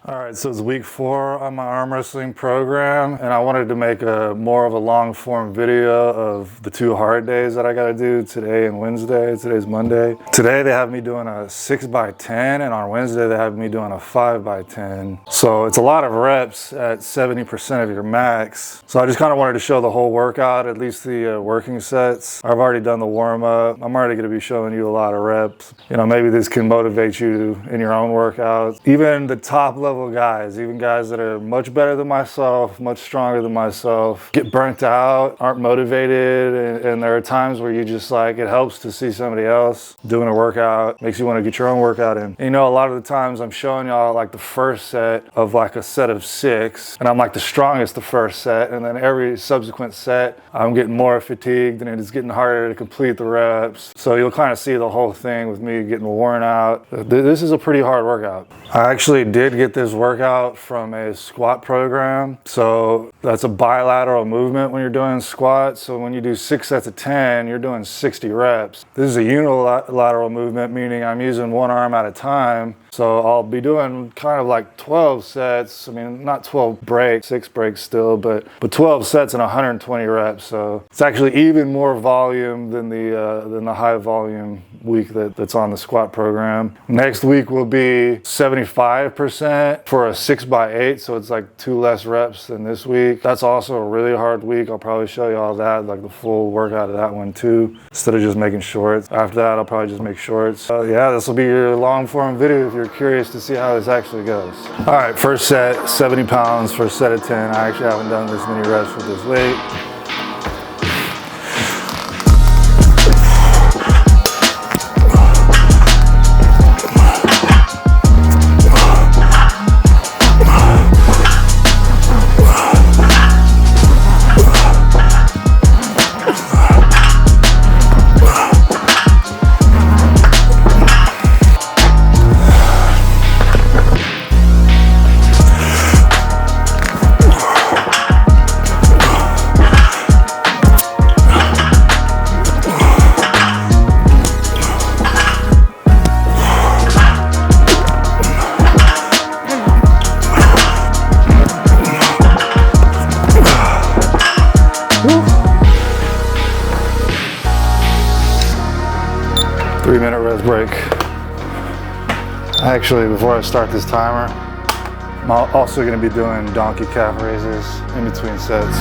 All right, so it's week 4 on my arm wrestling program, and I wanted to make more of a long form video of the 2 hard days that I gotta do today and Wednesday. Today's Monday. Today they have me doing a 6x10, and on Wednesday they have me doing a 5x10. So it's a lot of reps at 70% of your max. So I just kind of wanted to show the whole workout, at least the working sets. I've already done the warm up. I'm already gonna be showing you a lot of reps. You know, maybe this can motivate you in your own workouts. Even the top level guys, even guys that are much better than myself, much stronger than myself, get burnt out, aren't motivated, and there are times where you just like, it helps to see somebody else doing a workout, makes you want to get your own workout in. And you know, a lot of the times I'm showing y'all like the first set of like a set of 6, and I'm like the strongest the first set, and then every subsequent set I'm getting more fatigued and it's getting harder to complete the reps. So you'll kind of see the whole thing with me getting worn out. This is a pretty hard workout. I actually did get this workout from a squat program. So that's a bilateral movement when you're doing squats. So when you do 6 sets of 10, you're doing 60 reps. This is a unilateral movement, meaning I'm using one arm at a time. So I'll be doing kind of like 12 sets. I mean, not 12 breaks, 6 breaks still, but 12 sets and 120 reps. So it's actually even more volume than the high volume week that's on the squat program. Next week will be 75% for a 6x8. So it's like 2 less reps than this week. That's also a really hard week. I'll probably show you all that, like the full workout of that one too, instead of just making shorts. After that, I'll probably just make shorts. Yeah, this will be your long form video if you're curious to see how this actually goes. All right, first set, 70 pounds for a set of 10. I actually haven't done this many reps with this weight. Minute rest break. Actually, before I start this timer, I'm also going to be doing donkey calf raises in between sets.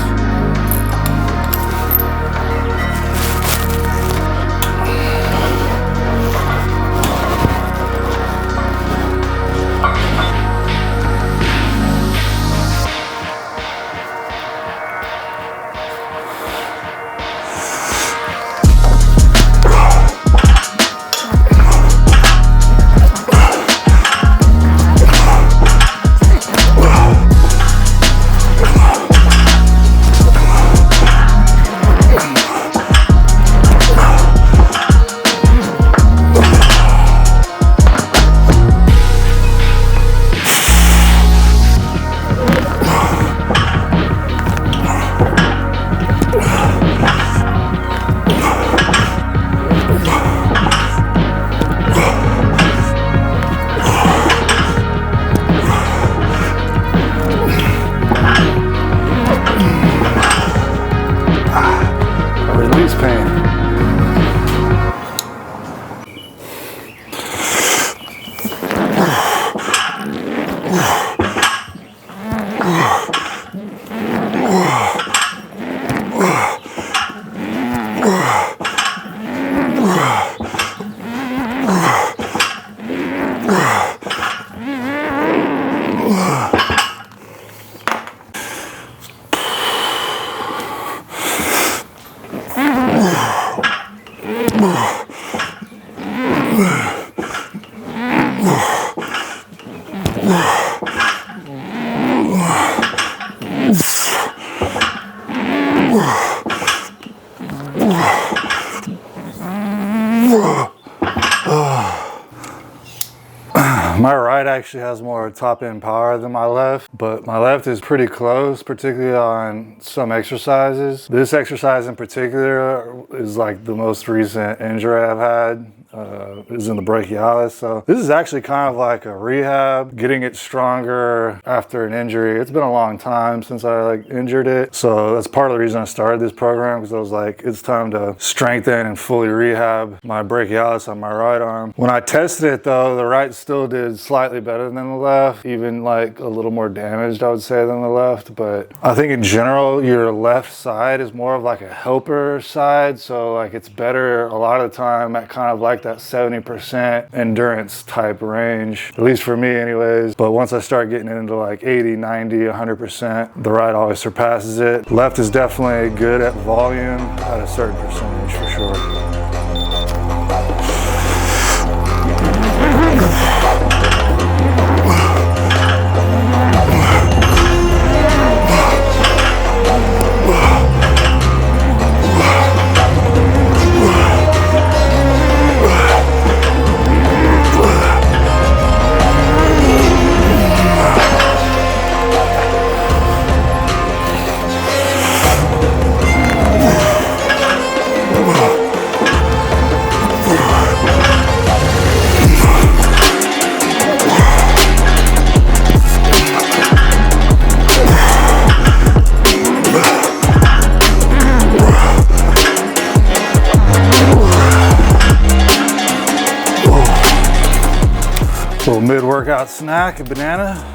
My right actually has more top end power than my left, but my left is pretty close, particularly on some exercises. This exercise in particular is like the most recent injury I've had. is in the brachialis. So this is actually kind of like a rehab, getting it stronger after an injury. It's been a long time since I like injured it. So that's part of the reason I started this program, because I was like, it's time to strengthen and fully rehab my brachialis on my right arm. When I tested it though, the right still did slightly better than the left, even like a little more damaged, I would say, than the left. But I think in general, your left side is more of like a helper side. So like it's better a lot of the time at kind of like that 70% endurance type range, at least for me anyways. But once I start getting into like 80, 90, 100%, the right always surpasses it. Left is definitely good at volume at a certain percentage for sure. Little mid-workout snack, a banana.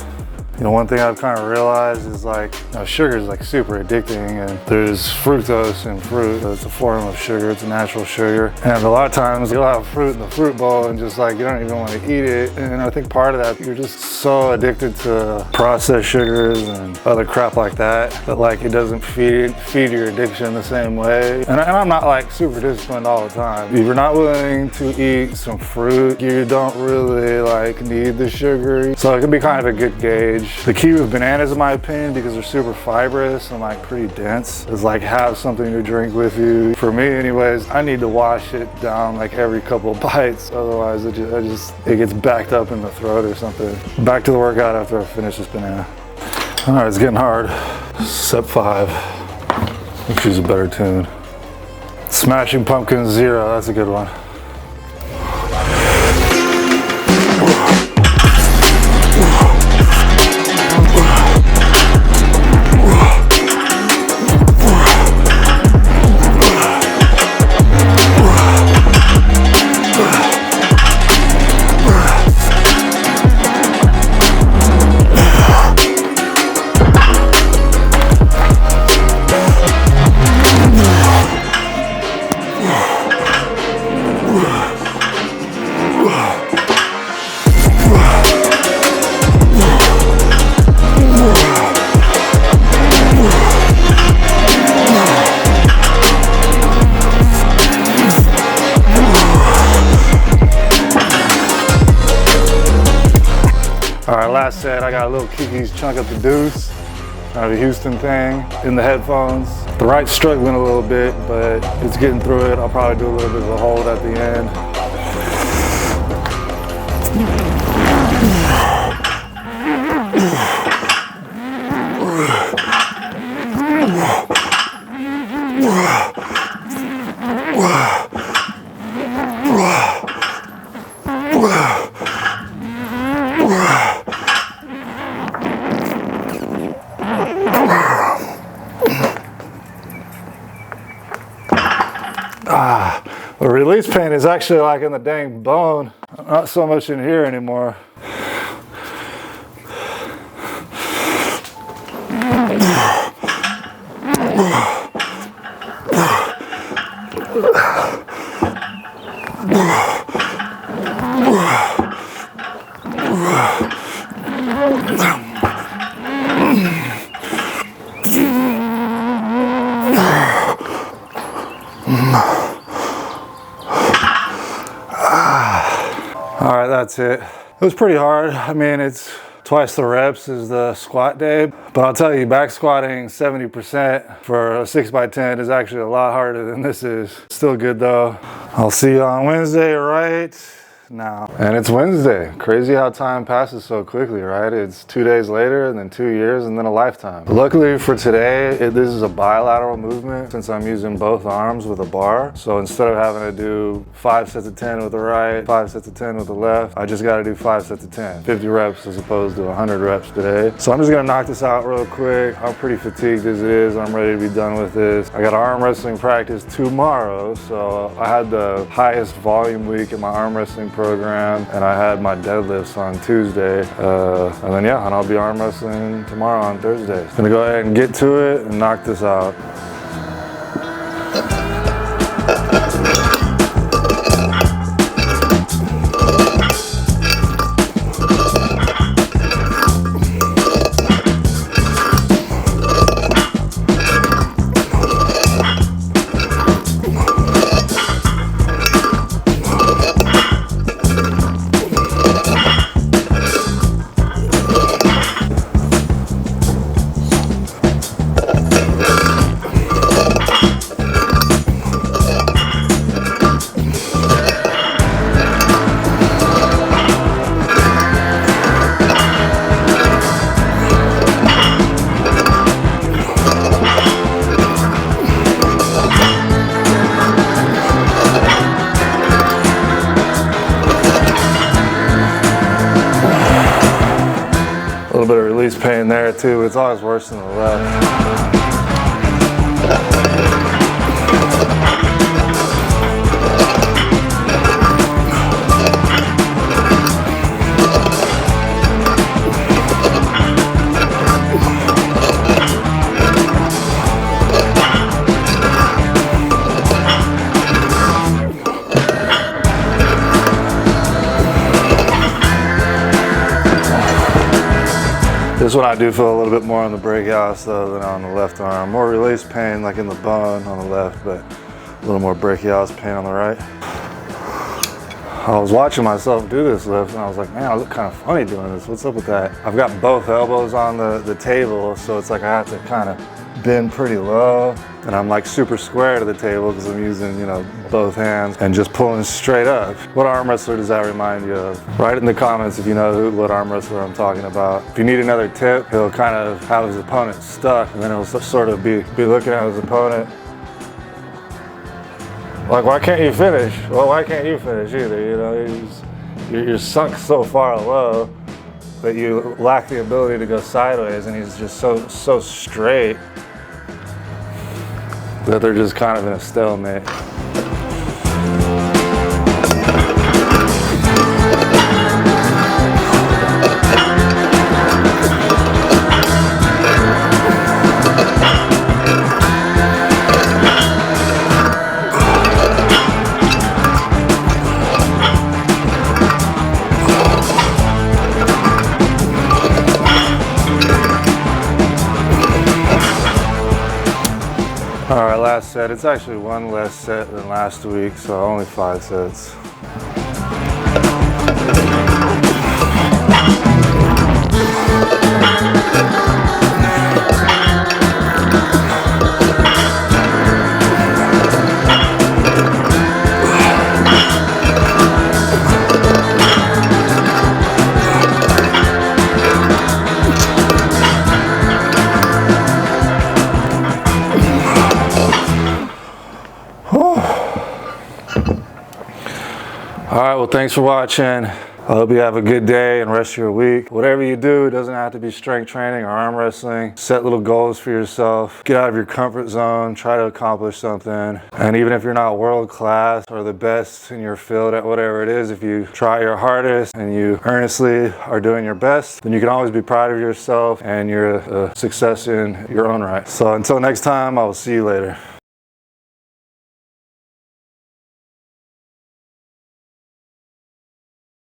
You know, one thing I've kind of realized is like, you know, sugar is like super addicting, and there's fructose in fruit. It's a form of sugar, it's a natural sugar. And a lot of times you'll have fruit in the fruit bowl and just like, you don't even want to eat it. And I think part of that, you're just so addicted to processed sugars and other crap like that, that like it doesn't feed your addiction the same way. And I'm not like super disciplined all the time. If you're not willing to eat some fruit, you don't really like need the sugar. So it can be kind of a good gauge. The key with bananas, in my opinion, because they're super fibrous and like pretty dense, is like have something to drink with you. For me anyways, I need to wash it down like every couple of bites, otherwise it gets backed up in the throat or something. Back to the workout after I finish this banana. All right, it's getting hard. Step 5. Let's choose a better tune. Smashing Pumpkins 0, that's a good one. All right, last set, I got a little Kiki's chunk of the deuce, kind of a Houston thing, in the headphones. The right's struggling a little bit, but it's getting through it. I'll probably do a little bit of a hold at the end. The release pain is actually like in the dang bone, not so much in here anymore. All right, that's it. It was pretty hard. I mean, it's twice the reps as the squat day, but I'll tell you, back squatting 70% for a 6x10 is actually a lot harder than this is. Still good though. I'll see you on Wednesday, right? now. And it's Wednesday. Crazy how time passes so quickly, right? It's 2 days later, and then 2 years, and then a lifetime. Luckily for today, this is a bilateral movement since I'm using both arms with a bar. So instead of having to do 5 sets of 10 with the right, 5 sets of 10 with the left, I just gotta do 5 sets of 10. 50 reps as opposed to 100 reps today. So I'm just gonna knock this out real quick. I'm pretty fatigued as it is. I'm ready to be done with this. I got arm wrestling practice tomorrow, so I had the highest volume week in my arm wrestling program, and I had my deadlifts on Tuesday, and then yeah, and I'll be arm wrestling tomorrow on Thursday. Gonna go ahead and get to it and knock this out. A little bit of release pain there too, but it's always worse than the left. This one I do feel a little bit more on the breakouts though than on the left arm. More release pain like in the bone on the left, but a little more brachialis pain on the right. I was watching myself do this lift and I was like, man, I look kind of funny doing this. What's up with that? I've got both elbows on the table, so it's like I have to kind of bend pretty low, and I'm like super square to the table because I'm using, you know, both hands and just pulling straight up. What arm wrestler does that remind you of? Write it in the comments if you know what arm wrestler I'm talking about. If you need another tip, he'll kind of have his opponent stuck, and then he'll sort of be looking at his opponent like, why can't you finish? Well, why can't you finish either? You know, you're sunk so far low that you lack the ability to go sideways, and he's just so straight that they're just kind of in a stalemate. All right, last set. It's actually one less set than last week, so only 5 sets. All right, well, thanks for watching. I hope you have a good day and rest of your week. Whatever you do, it doesn't have to be strength training or arm wrestling. Set little goals for yourself. Get out of your comfort zone. Try to accomplish something. And even if you're not world class or the best in your field at whatever it is, if you try your hardest and you earnestly are doing your best, then you can always be proud of yourself and you're a success in your own right. So until next time, I will see you later.